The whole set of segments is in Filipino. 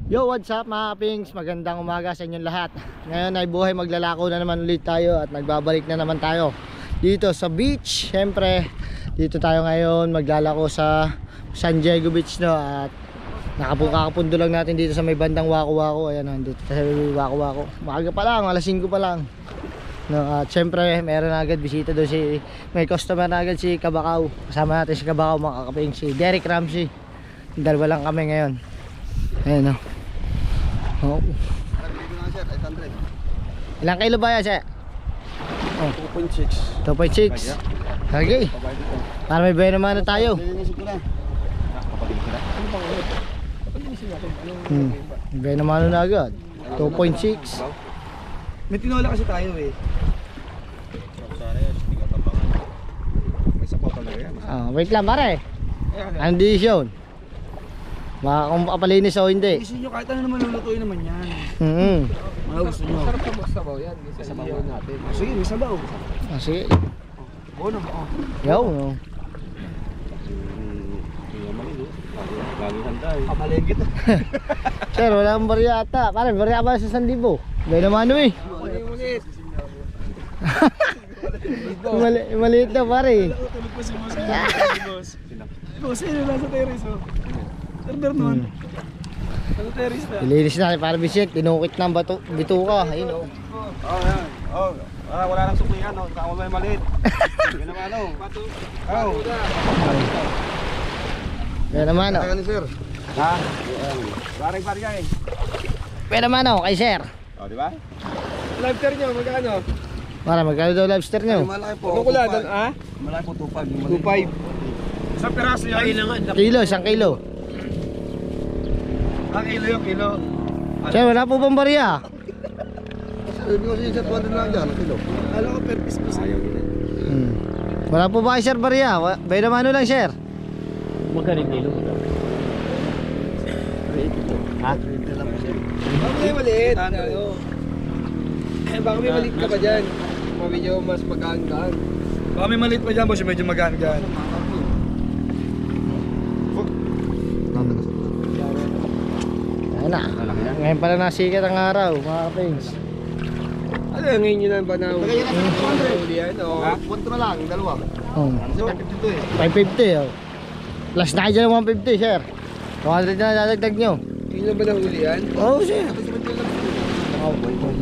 Yo, what's up mga kapings? Magandang umaga sa inyong lahat. Ngayon ay buhay maglalako na naman ulit tayo at nagbabalik na naman tayo dito sa beach. Siyempre, dito tayo ngayon maglalako sa San Diego Beach, no? At nakakapundo lang natin dito sa may bandang Waco-Waco. Ayan, dito sa may Waco-Waco. Maaga pa lang, alas 5 pa lang, no? At siyempre, meron na agad bisita doon may customer na agad si Kabakaw. Kasama natin si Kabakaw mga kapings, si Derek Ramsey. Dalawa lang kami ngayon. Ayan, no? Oh. Ilang kilo ba yan, sir? Oh. 2.6. 2.6. Okay. Para may bayan naman na tayo. Bayan naman na agad. 2.6. May tinola kasi tayo eh. Wait lang pare. Anong decision? Kung papalinis o hindi. Gusto nyo kahit ano naman lulutuin naman yan. Mga gusto nyo. Sarap na sabaw yan. Sabaw natin. Sige, may sabaw. Sige. Bono mo. Yaw, no? Kamaleng kita. Sir, wala akong barya ata. Pare, barya ba sa 1,000? Bay naman ano eh. Maliit na pare. Tulog pa si Boss. Boss, sino nasa terrace oh? Terber nun. Nasa terrace na. Ilinis natin para bisit. Tinukit ng bituka. Ayun o. Oh, yan. Oh, wala nang suklihan oh. Saka may maliit. Yan naman oh. Oh. Yan naman o. Kaya ni sir. Ha? Bareng barya eh. Yan naman o, kay sir. Oh, di ba? Lobster nyo, magkano? Para magkano daw lobster nyo? Malaki po. Ano kula doon, ha? Malaki po, 2.5. 2.5. Isang peraso yan? Kilo, 1 kilo. Kilo yung kilo. Sir, wala po bang barya? Sabi ko siya, 200 lang dyan, kilo. Alam ko, per piece po sa'yo. Wala po ba kayo sir barya? Bay naman ano lang sir. Magkano kilo? Ha? Baka may maliit. Baka may maliit ka pa dyan. Medyo mas magaan-gaan. Baka may maliit pa dyan, boss. Medyo magaan-gaan. Ayan na. Ngayon pala nasikat ang araw mga kapings. Ano yung ngayon yun ang banaw? Huli yan o? Punto na lang, dalawa. Oh. Kasi 550 eh. 550 oh. Plus na kayo dyan ng 150 sir. 200 na dadagdag nyo. Yun lang ba nahuli yan? Oo sir.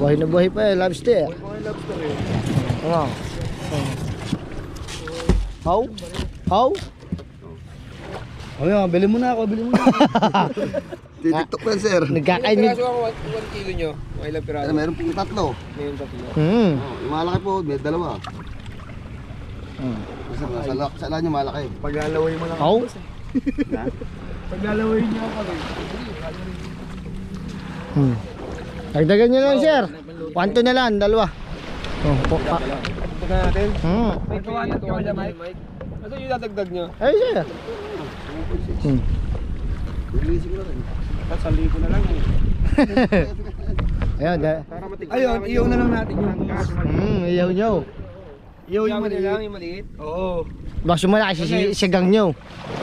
Buhay na buhay pa eh, lobster. Mga lobster eh. Oo. How? How? Ayun, bili mo na ako, bili mo na ako. Titiktok lang sir. Nagkakain Ilang piraso ako 1 kilo nyo? Mga ilang piraso? Meron pong tatlo. Mayroon tatlo. Yung malaki po, may dalawa. Sa ala nyo malaki. Paglalaway mo lang How? Paglalaway niyo ako. Dagdagan nyo lang sir. 1-2 na lang, dalawa. Oh, Pagka natin. May tuwanag ka ba dyan, Mike? Ito yung dadagdag nyo. Ay sir. Release ko na rin. Sa libo na lang eh. Ayun, Ayun, iyaw na lang natin yung iyaw nyo. Iyaw yung maliit. Oo. Basta malaki sigang nyo.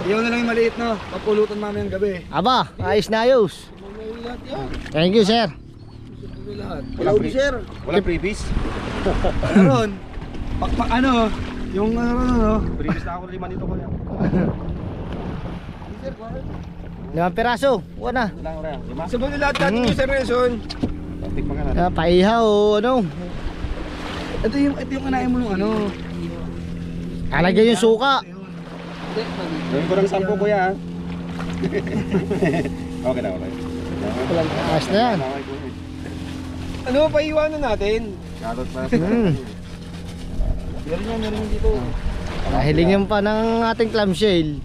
Iyaw na lang yung maliit no. Papulutan mamayang gabi. Aba, ayos na ayos. Thank you sir. Wala ulit sir. Wala previous. Meron. Ano, yung ano. Previous na ako 5 nito ko yan. 5 piraso, wala. Sabaw na lahat natin yung Sir Nelson. Paihaw o ano. Ito yung kanain mo nung ano. Alagyan yung suka. Gawin ko ng 10 kuya. Okay na, okay. Ayos na yan. Ano pa iwanan natin? Karot pa. Meron yan dito. Nahilingin pa ng ating clamshell.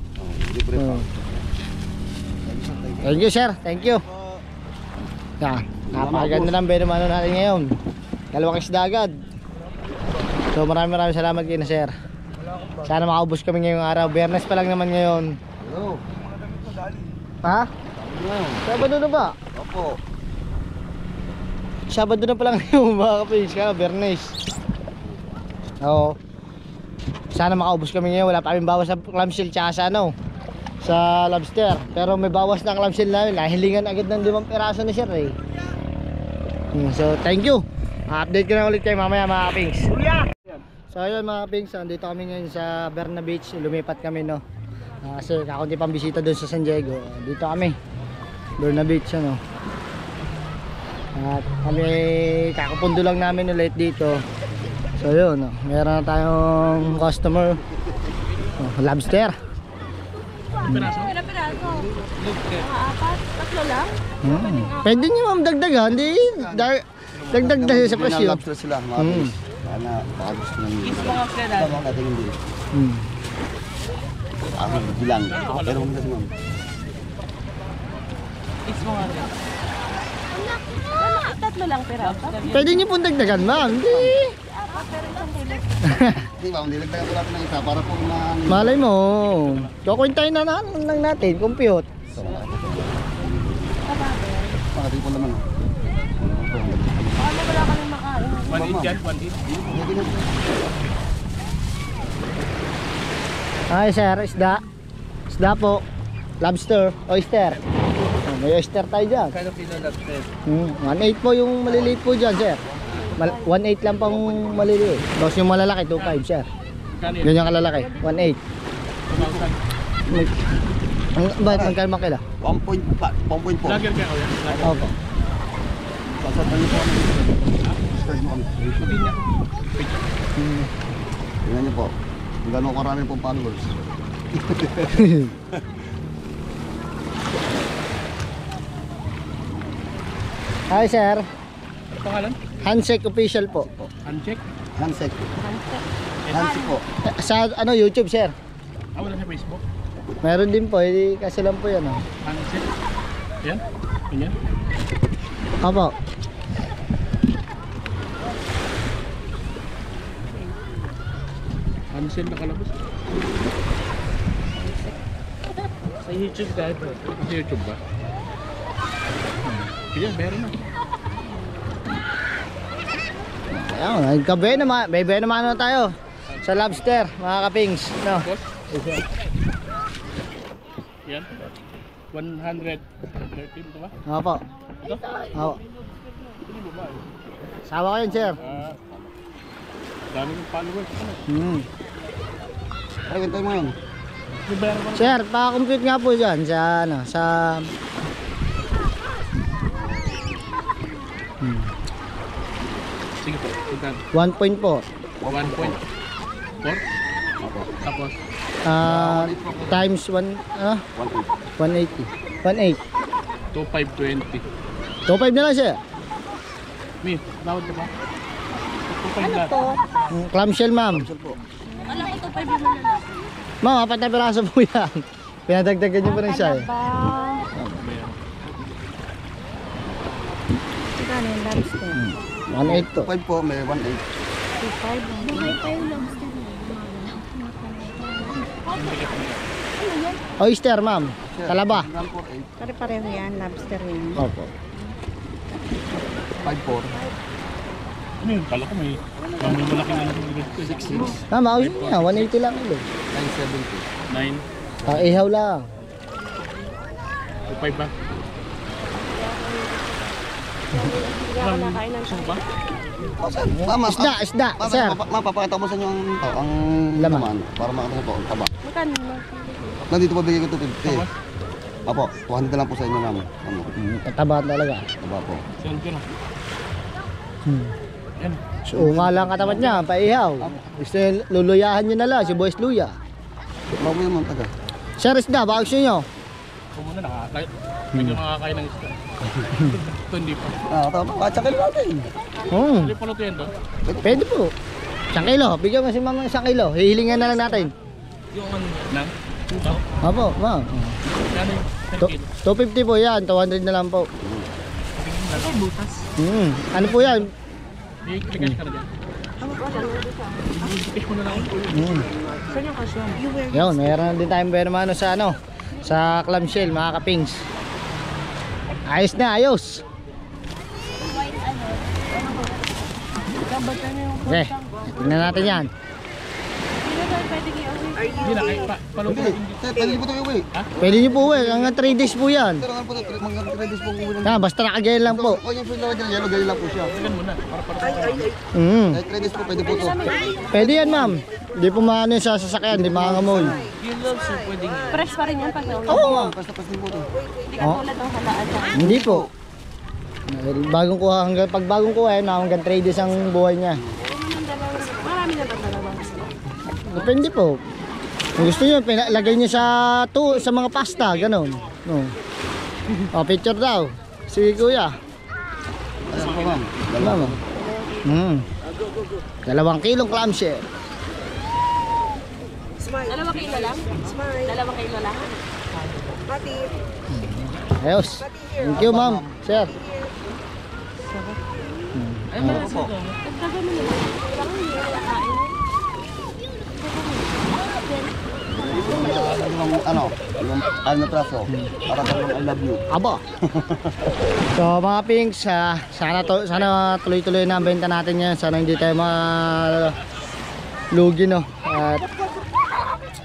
Thank you sir, thank you. Yan, napakaganda ng benumano natin ngayon. Dalawang isda agad. So maraming salamat kayo na sir. Sana makaubos kami ngayong araw. Biyernes pa lang naman ngayon. Ha? Sabado na ba? Opo. Sabado na pa lang ngayon mga kapis. Kaya Biyernes. Oo. Sana makaubos kami ngayon. Wala pa kaming bawas sa clamshell tsaka sa ano, sa lobster. Pero may bawas na ang clamshell namin. Nahilingan agad ng 5 piraso ni sir eh. So thank you. Update ko na ulit kayo mamaya mga kapings. So ayun mga kapings, andito kami ngayon sa Berna Beach. Lumipat kami no. Kasi kakunti pang bisita doon sa San Diego. Dito kami Berna Beach ano. At kami kakapundo lang namin ulit dito. So yun no. Meron na tayong customer. Lobster. Piraso? Apat? Tatlo lang? Pwede nyo ma'am dagdagan. Hindi dagdag dahil sa presyo. Lobster sila, mga fish. Sana baka gusto nang tama natin hindi. Ako bilang. Pero huwag na si ma'am. Tatlo lang piraso? Pwede nyo pong dagdagan ma'am. Hindi. Apat pero isang kilo. Hindi ma'am, nilagdagan ko natin ng isa para po Malay mo. Kukwintahin na lang natin. Compute. Mga tipo naman. Ano wala kami makain? 1 yan, 1 Ay sir, isda. Isda po. Lobster. Oyster. May oyster tayo dyan. Kano kilo lobster? 1.8 po yung maliliit po dyan sir. 1.8 lang pang maliliit. Tapos yung malalaki 2.5 sir. Kano Yun yung kalalaki 1.8. Bakit magkano makila? 1.4. Lager ka kuya? Opo. Sasabihin niyo po kami. Start mo kami. Hindi niya. Tingnan niyo po. Kung gano'ng karami pong followers. Hi sir. Pangalan? Handshake official po. Uncheck? Handshake. Handshake po. Sa ano YouTube sir. Wala sa Facebook? Meron din po, kasi lang po yan. Uncheck? Yan? Yan? Opo. Uncheck na kalabas? Sa YouTube dahil po. Sa YouTube ba? Yan, meron na. Ayun, nagkabe naman, bebe naman na tayo sa lobster, mga kapings, no. Boss? Yan. 113 ito ba? Opo. Ito? Opo. Sawa ko yun, sir. Dami ng followers. Ay, gantay mo yun. Sir, pa-compute nga po dyan sa ano, sa Sige po. 1.4. 1.4? Tapos? Times 1, 180. 1.8. 2,520. 2.5 na lang, sir. Mi, tawad ka ba? 2,500 Ano lahat. to? Clamshell, ma'am. Alam ko to, 5 yung malala. Ma'am, 4 na piraso po yan. Pinadagdagan niyo pa rin siya, eh. Magkano yung lobster? 1.8 to. 5 po, may 1.8. 2.5. Buhay pa yung lobster na. Oyster, ma'am. Talaba. 1.48. Pare-pareho yan, lobster yan. Opo. 5.4. Ano yun? Kala ko may malaking ano dito. 6.6. Ma'am, ayos niya. 180 lang ulit. 9.70. 9. Ihaw lang. 2,500 ba? Hindi ako nakain ng Ba? Mama, Isda, sir. mapapakita ko sa inyo ang Laman. para makita ko ang taba. Magkano? Nandito pa bigay ko 250. Apo, 200 na lang po sa inyo namin. Ano? Tataba talaga. Taba po. Saan ko na? Yan. So, nga lang katapat niya, paihaw. Gusto niya, luluyahan niyo na lang, si Boys Luya. Bago mo naman taga. Sir, isda, baka gusto niyo. Ako muna nakakain. Medyo makakain ng isda. Ito hindi pa. Tama. Katsakil natin. Hindi pa luto yan doon. Pwede po. 1 kilo, bigyan mo si mama ng 1 kilo. Hihilingan na lang natin. Yung ano nang? Opo, ma'am. Ano yung 10 kilo? 250 po yan, 200 na lang po. Ano butas? Ano po yan? I-click ka na dyan. I-click mo na lang. Saan yung kasyon? Yun, mayroon din tayong bermano sa ano, sa clamshell, mga kapings. Ayos na, ayos. Okay, tingnan natin yan. na daw pwedeng i-uwi. Hindi na, kahit palubog. Sir, pwede po ito uwi. Pwede nyo po uwi, hanggang 3 days po yan. Sir, ano po ito? Mga 3 days po uwi lang. Basta nakagayan lang po. O yung flower dyan, yellow, ganyan lang po siya. Tingnan mo na. Kahit 3 days po, pwede po ito. Pwede yan ma'am. Hindi po maano yung sa sasakyan, hindi makangamoy. Fresh pa rin yan pag nauli. Oo ma'am. Basta din po ito. Hindi ka tulad ng halaan na. Hindi po. Bagong kuha, pag bagong kuha yan, hanggang 3 days ang buhay niya. Marami na ba dalawang? Depende po. Kung gusto nyo, lagay nyo sa mga pasta, ganun. No. O, picture daw. Si kuya. Ayan po ma'am. Mama. 2 kilong clamshell. 2 kilo lang? 2 kilo lang? Ayos. Thank you ma'am. Sir. Ano po? Nagdagan mo naman. Wala kang hindi nakain. Yung na traso. Para talagang I love you. Aba. So mga pinks, sana tuloy-tuloy na ang benta natin yan. Sana hindi tayo lugi no. At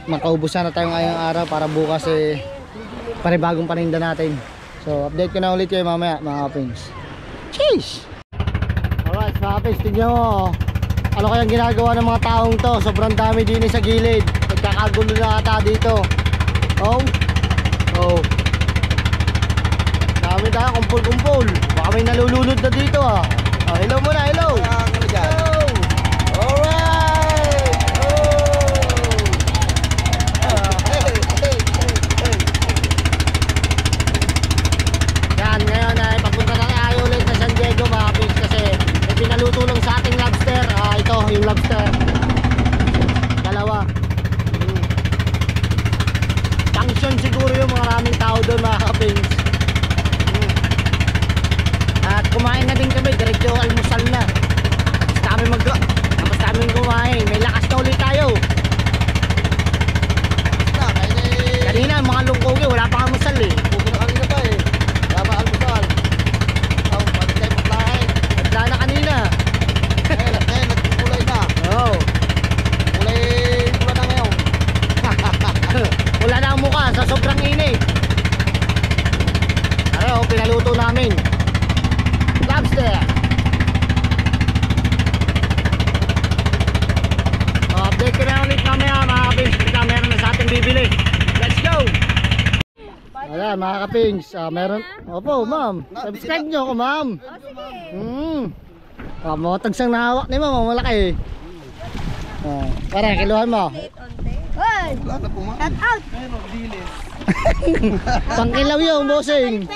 makaubusan na tayo ngayong araw para bukas panibagong paninda natin. So update ko na ulit kayo mamaya mga pinks. Cheers! Alright mga pinks, tignan mo. Ano kayang ginagawa ng mga taong to? Sobrang dami din sa gilid. Nagkakagulo na ata dito. Oh. Dami tayo, kumpul-kumpul. Baka may nalulunod na dito ah. Oh, hello muna, hello. Hello. Alright. Yan, ngayon ay papunta na tayo ulit na San Diego mga pinks kasi may pinaluto lang sa ating lobster. Ito, yung lobster. Dalawa. Function siguro yung maraming tao doon mga kapings. At kumain na din kami, diretso almusal na. Tapos kami kumain, may lakas na ulit tayo. Kanina mga lungkogi, wala pang almusal eh. Kanina pa eh. Kaya maalmusal. Pwede tayo maglahin. Nagla na kanina. Nagkulay na. Oo. Kulay na ngayon. Wala na ang mukha sa sobrang init. Ano, pinaluto namin lobster. Update ko na ulit mamaya mga kapings. Basta meron na sa ating bibili. Let's go! Wala mga kapings, meron. Opo ma'am, subscribe nyo ako ma'am. Mga tagsang nahawak ni ma'am, malaki. Para kiluhan mo. Wala na po ma'am. Pangkilaw yung bossing.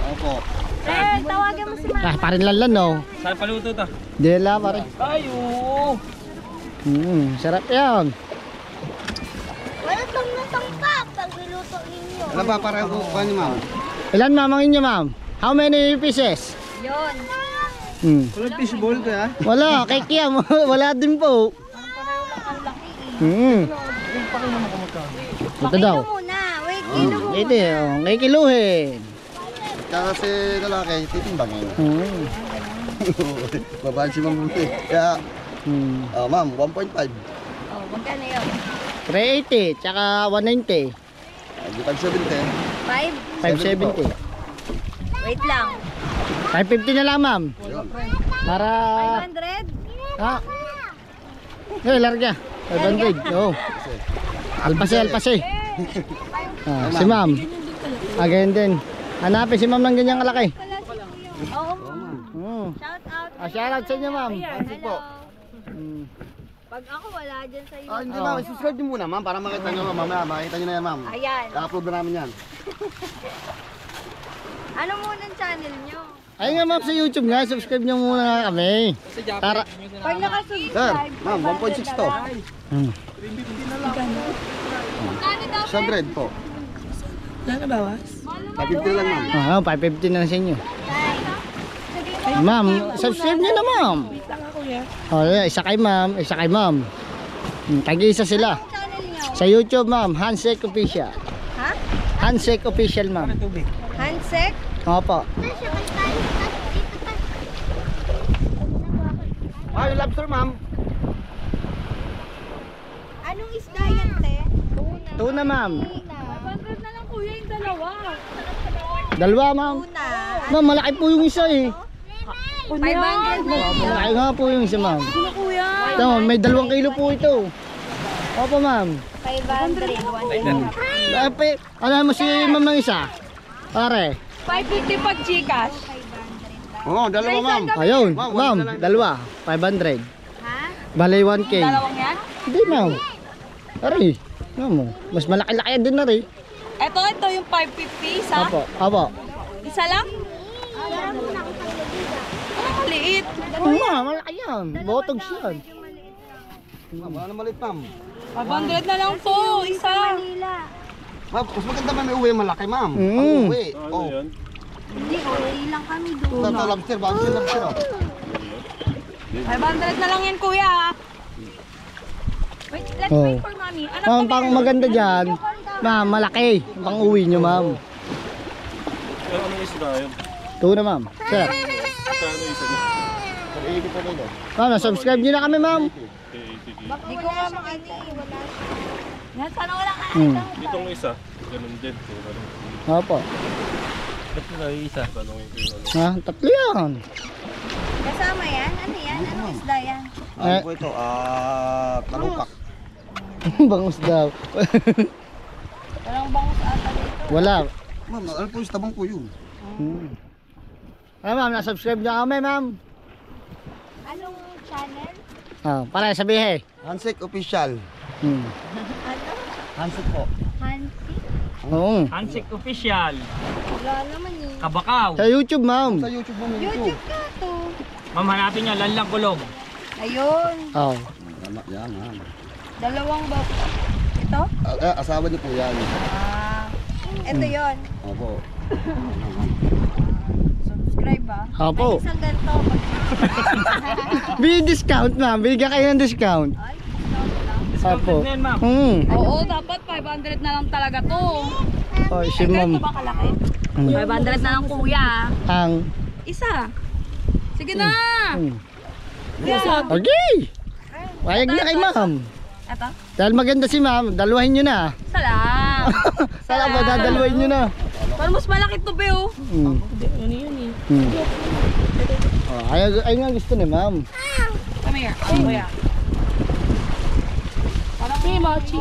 Opo. Tawagan mo si Mama. Parin lan no. Saan paluto to? Dela pare. Ay, oo. Sarap yan. Wala tong natangkap pag niluto ninyo. Ano ba para ko ni ma'am? Ilan mamangin nyo ma'am? How many pieces? Yun. Walang fishball ko ya? Wala, kay Kiam. Wala din po. Ito daw. Pakilo muna. Wait, kilo mo Ito kay kiluhin. Kasi lalaki, titimbangin. Babaan si ma'am. Kaya, ma'am, 1.5. Oh, magkano yun? 380, tsaka 190. Bukag 5? 570. Wait lang. 550 na lang ma'am. Para... 500? Ha? Larga. 500. Oo. Alpase. Si ma'am. Ganyan din. Hanapin si ma'am ng ganyang kalaki. Oo. Shout out. Shoutout sa inyo ma'am. Hello. Pag ako wala dyan sa iyo. Hindi ma'am, subscribe niyo muna ma'am para makita niyo mamaya. Makita niyo na yan ma'am. Ayan. I-upload na namin yan. Ano muna ang channel nyo? Ayun nga ma'am sa YouTube nga. Subscribe nyo muna kami. Tara. Pag Sir, nakasubscribe. ma'am, 1.6 to. 100 po. Nakabawas? 550 lang ma'am. 550 na lang sa inyo. Ma'am, subscribe nyo na ma'am. Isa kay ma'am, isa kay ma'am. Tag-isa sila. Channel nyo? Sa YouTube ma'am, Handshake Official. Ha? Handshake Official ma'am. Handshake? Opo. Yung lobster ma'am. Anong isda yan, te? Tuna, ma'am. 500 na lang kuya yung dalawa. Dalawa, ma'am. Tuna. Ma'am, malaki po yung isa eh. 500 na lang. Malaki nga po yung isa, ma'am. Ano kuya? Ito, may 2 kilo po ito. Opo, ma'am. 500. Ano mo si ma'am ng isa? Pare. 550 pag Gcash. Oo, dalawa ma'am. Ayun, ma'am, dalawa. 500. Ha? Bale 1K. Dalawang yan? Hindi, ma'am. Aray. Ma'am, mas malaki-laki din na rin. Ito yung 550 isa. Opo, opo. Isa lang? Ang maliit. Ma'am, malaki yan. Botogs yan. Ma'am, wala na malit ma'am. 500 na lang to, isa. Ma'am, mas maganda ba may uwi malaki ma'am? Mm. Uwi. Oh. Hindi, okay lang kami doon. Ito lobster, bago yung lobster oh. 500 na lang yan kuya. Wait, let's Oh. wait for mommy. Anak Ma'am, ko, pang maganda dyan. Ma'am, malaki. Pang uwi nyo, ma'am. Anong isda yun? Tuna, ma'am. Sir. Kano isa na? Iikot pa rin Ma'am, subscribe nyo na kami, ma'am. Hindi ko nga makita. Wala siya. Yan, sana wala ka. Itong isa, ganun din. Opo. Ba't na isa? Tanongin ko yung ano. Ha? Tatlo yan. Kasama yan? Ano yan? Anong isda yan? Ano po ito? Tarupak. Bangus daw. Walang bangus ata dito. Wala. Ma'am, ano po yung tabang po yun? Ah, ma'am, nasubscribe na kami, ma'am. Anong channel? Ah, para sabihin. Hansek Official. Hmm. Ano? Hansek po. Hansi? Oo. Hansik Official, Wala naman eh. Kabakaw. Sa YouTube, ma'am. Sa YouTube mo YouTube ka to. Ma'am, hanapin nyo, Lanlang Kulog. Ayun. Oh. Tama, yan ma'am. Dalawang ba? Ito? Asawa niyo po yan. Ito yon. Opo. Subscribe ba? Opo. Ay, isang ganito. Bigyan discount, ma'am. Bigyan kayo ng discount. Ay, discount lang. Opo. na yan, ma'am. Oo, dapat 500 na lang talaga to. Oh, si ma'am. Ganito ba kalaki? Hmm. 500 na lang kuya. Ang. Isa. Sige na. Hmm. Okay. Payag na kay ma'am. Ito? Dahil maganda si ma'am, dalawahin nyo na. Salam. Sala ba, dadalawahin nyo na. Parang mas malaki to, Beo. Hmm. Ano yun eh? Hmm. Oh, ay nga gusto ni ma'am. Come here. Kuya. Parang may machi.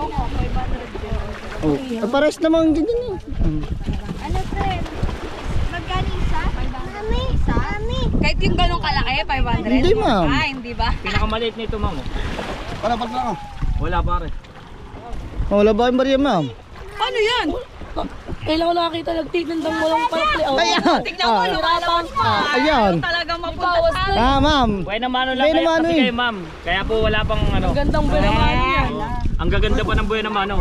Oh, pares naman ganyan eh. Hmm. Ano, friend? Magkano isa? Mami. Isa? Mami. Kahit yung ganong kalaki, 500? Hindi, ma'am. Ah, hindi ba? Pinakamaliit nito, ma'am. Para pag lang. Wala pare. Oh, wala ba yung bariya, ma'am? Ano yan? Kailangan ko nakakita nagtitindan mo lang para play out. Ayan. Tignan mo, lumalabas pa. Ayan. Talagang mapunta sa amin. Ah, ma'am. Buena mano lang Buena kayo, mano kasi eh. kayo, ma'am. Kaya po wala pang ano. Gandang buwan yan. Ang gaganda pa ng buena mano.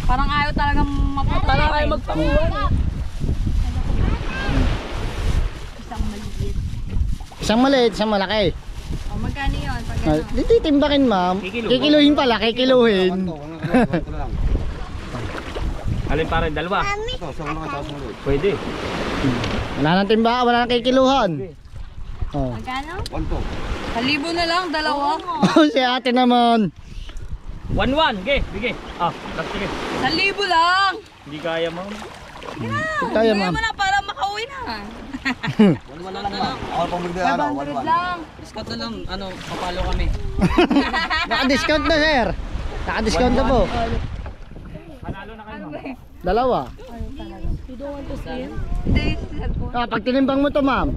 Parang ayaw talagang mapunta. Parang kayo magpakuhan eh. Isang maliit. Isang maliit, isang malaki. O, magkano yun? Pag Ah, ano? di titimbakin, ma'am. Kikilo. Kikiluhin pala, kikiluhin. Ito lang. Alin pare, dalawa. Ito, sa mga taas mo. Pwede. Wala nang timba, wala nang kikiluhan. Oh. Magkano? 1 1,000 na lang, dalawa. Si ate naman. 1-1, ge, bigay. Ah, sige. 1,000 lang. Hindi kaya, ma'am. Kaya, Bigyan ma'am. mo na para makauwi na. Wala lang ma'am. Ako pang bigla ano, 500 lang. Discount na lang, ano, papalo kami. Naka-discount na, sir. Naka-discount na po. Panalo na kayo, ma'am. Dalawa. Hindi, cellphone. Ah, pag tinimbang mo to, ma'am.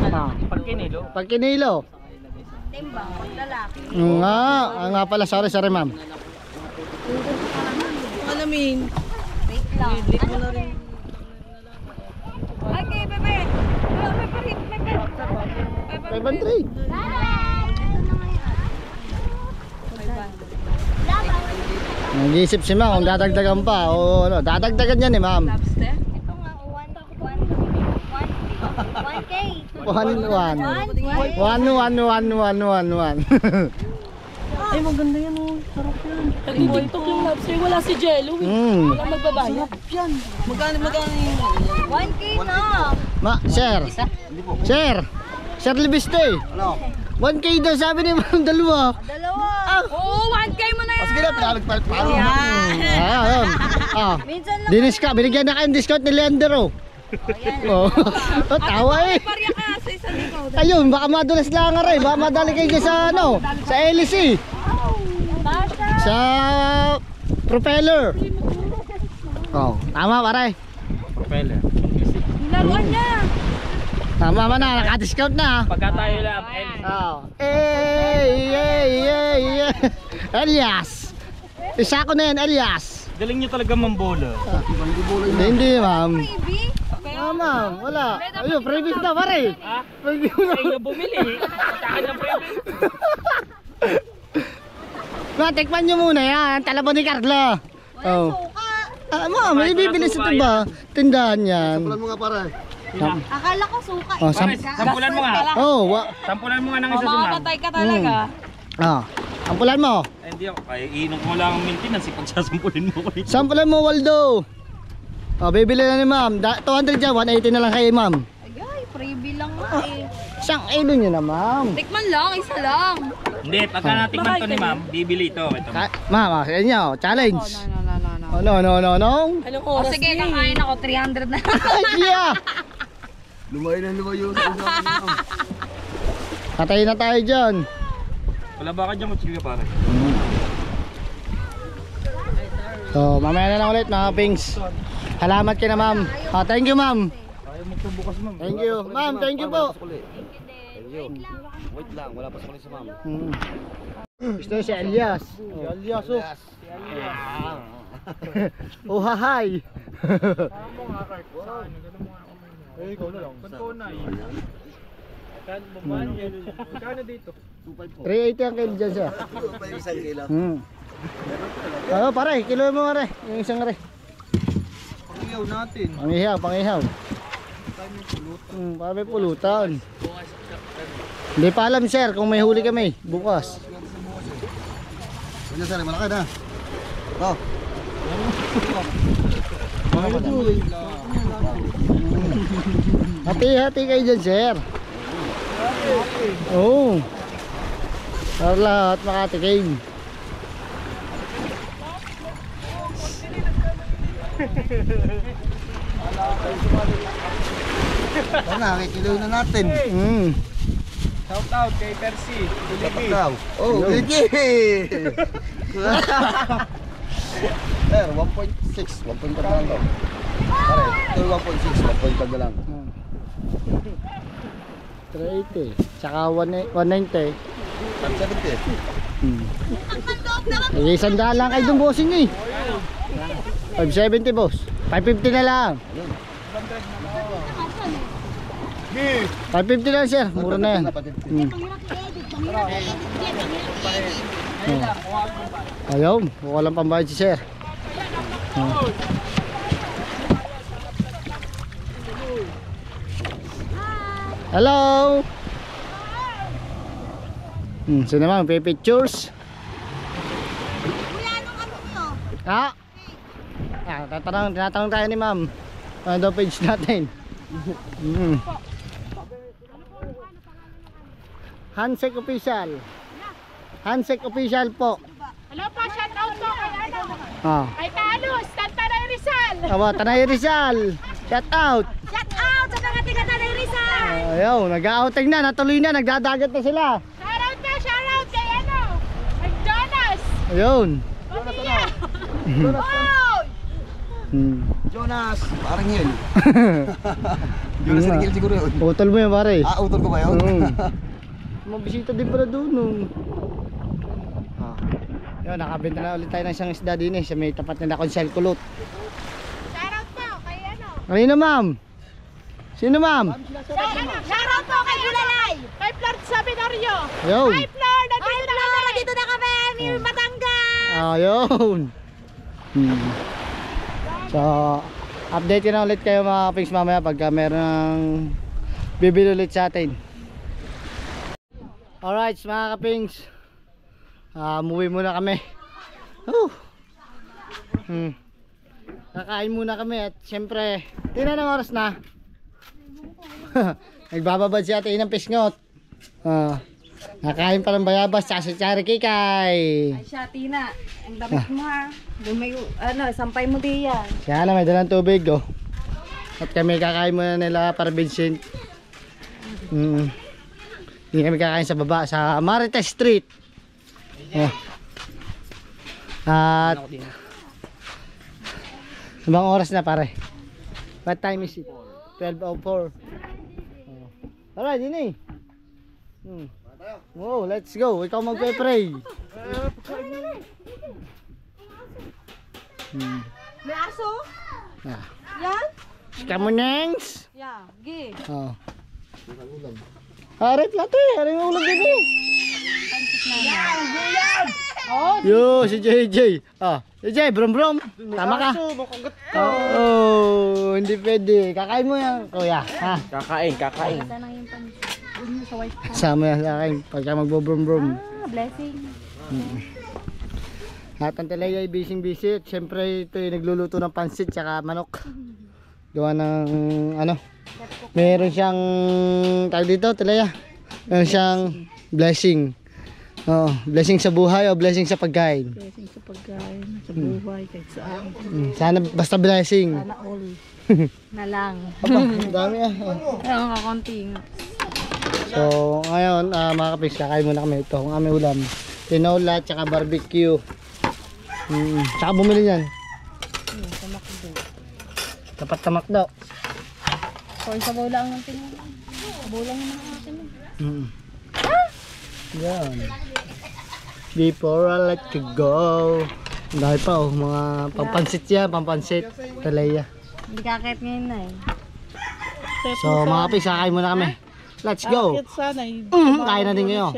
Ah, Pag kinilo. pag kinilo. Timbang, lalaki. Nga pala, sorry, ma'am. Alamin. Wait lang. Ano na rin? Okay, bebe. Wala, may parit, may parit. 500. Ito na ngayon. Nag-iisip si ma'am kung dadagdagan pa o ano, dadagdagan yan eh, ma'am. Lobster? Ito nga, 1K. 1. Ay, maganda yan oh. Sarap yan. Nag-tiktok yung lobster. Wala si Jello eh. Wala magbabayad. Magkano yung... 1K na. Sir. Sir. Sir Libiste. Ano? 1K daw sabi ni ma'am, dalawa. Dalawa. Oo, 1K mo na yan. Sige na, pinalagpalit pa. Ayun. Ah. Minsan lang. Discount, binigyan na kayong discount ni Leander oh. Oh. Oh, tawa eh. Parya ka sa isang ikaw. Ayun, baka madulas lang nga rin. Baka madali kayo dyan sa ano, sa LEC. Sa propeller. Oh, tama pare. Propeller. Laruan niya. Tama man na, naka-discount na. Pagka tayo lang, Oh. Hey. Elias. Isa ko na yan, Elias. galing nyo talaga mambola. Hindi, ma'am. Baby. Ah, ma'am, wala. Ayun, previous na pare. Ha? Previous na. Ay, nga bumili. Sa akin ng previous. Ma, tikman nyo muna yan. Talabo ni Carla. Oh. Ah, ma'am, may bibili sa tiba. Tindahan yan. Sampulan mo nga pare. Akala ko suka. Oh, Pare, sampulan mo nga. Oh, Sampulan mo nga ng isa si ma'am. Makakatay ka talaga. Ah, sampulan mo. Ay, hindi ako. Ay, iinom ko lang ang maintenance. Pagsasampulin mo ko. Sampulan mo, Waldo. Oh, bibili na ni ma'am. 200 dyan, 180 na lang kay ma'am. Ay, freebie lang nga eh. Isang ilo nyo na, ma'am. Tikman lang, isa lang. Hindi, pagka natikman to ni ma'am, bibili ito. Ito. Ma'am, sa inyo, challenge. No. No. Anong O oras sige, na eh? kakain ako, 300 na. Ay, yeah. Lumayo sa usapan mo. Katayin na tayo dyan. Wala ba ka dyan, mutsilga pare? So, mamaya na lang ulit mga pings. Salamat kayo na ma'am. Ah, thank you ma'am. Ayaw magpabukas ma'am. Thank you. Ma'am, thank you po. Wait lang, wala pa sa kulit si ma'am. Gusto si Elias. Elias oh. Oh, hahay. Eh, ikaw na lang. Ba't ko na eh? Kano dito? 380 ang kilo dyan siya. Isang kilo. Ano pare, kilo mo pare. Yung isang re. Pag-iyaw natin. Pangihaw. Para may pulutan. Hindi pa alam sir kung may huli kami bukas. Ano sir, malaki na. Oh. Hati-hati kayo dyan sir. Oo. Para lahat makatikim. Ano, kikilo na natin. Shout out kay Percy. Tulipi. Oh, Ricky! Sir, 1.6. 1.5 na lang daw. Pare, ito 1.6. 1.5 na lang. 380. Tsaka 190. 170. Ay, 100 lang kayo dun bossing eh. 570 boss. 550 na lang. 550 lang sir. Mura na yan. Ayaw. Mukha lang pambayad si sir. Hello. Sino naman? Pictures. Ha? Tinatanong tayo ni ma'am. Ano daw page natin? Handshake official. Handshake official po. Hello po, shout out po kay ano? Ah. Kay Carlos, Tantanay Rizal. Tanay Rizal. Shout out. Shout out sa mga tiga Tanay Rizal. Ayaw, nag-outing na, natuloy na, nagdadagat na sila. Shout out kay ano? Kay Jonas. Ayun. Pamilya. Jonas, parang yun. Jonas Rigel siguro yun. Utol mo yun pare. Ah, utol ko ba yun? Mabisita din pala doon. Yun, nakabenta na ulit tayo ng isang isda din eh. Sa may tapat na Consel Kulot. Shout out po kay ano? Kanina ma'am? Sino ma'am? Shout out po kay Gulalay. Kay Flor Sabinario. Ayun. Hi Flor, Dito na kami, Batangas. Ayun. So, update ko na ulit kayo mga pings mamaya pagka meron ng bibili ulit sa atin. Alright mga kapings, umuwi muna kami. Kakain muna kami at syempre tingnan ng oras na. Nagbababad si ate ng pisngot. Nakain pa ng bayabas tsaka si Chari Kikay. Ay siya, Tina. Ang damit mo ha. Sampay mo di yan. Kaya na may dalang tubig oh. At kami kakain muna nila para Vincent. Hindi kami kakain sa baba sa Marites Street. Oh. At ibang oras na pare. What time is it? 12:04. Alright, yun eh. Wow, let's go. Ikaw magpe-pray. May aso? Ah. Yan? Kamunengs. Yeah, gi. Oh. Aray, plato eh. Aray yung ulam din eh. Yo, si JJ. Ah, JJ, brom brom. Tama ka. Oh, hindi pwede. Kakain mo yan, kuya. Ha? Kakain. Sama yan sa akin pagka magbo-brom brom. Blessing. At ang talaga ay busy. Siyempre ito yung nagluluto ng pansit tsaka manok. Gawa ng ano. Meron siyang tawag dito, talaya. Meron siyang blessing. Oh, blessing sa buhay o blessing sa pagkain. Blessing sa pagkain, sa buhay, kahit saan. Sana basta blessing. Sana all. Na lang. Aba, ang dami ah. Oh. Ayun, kakunting. So, ngayon mga kapis, kakain muna kami ito. Ang aming ulam. Tinola tsaka barbecue. Tsaka bumili yan. Dapat tamak daw. So, sabaw lang ng tingin. Sabaw lang naman natin. Yan. Before I let you go. Dahil pa oh, mga pampansit yan, pampansit. Talaya. Hindi kakit ngayon na eh. So mga kapis, kakain muna kami. Let's go. Sana, Kain na din kayo.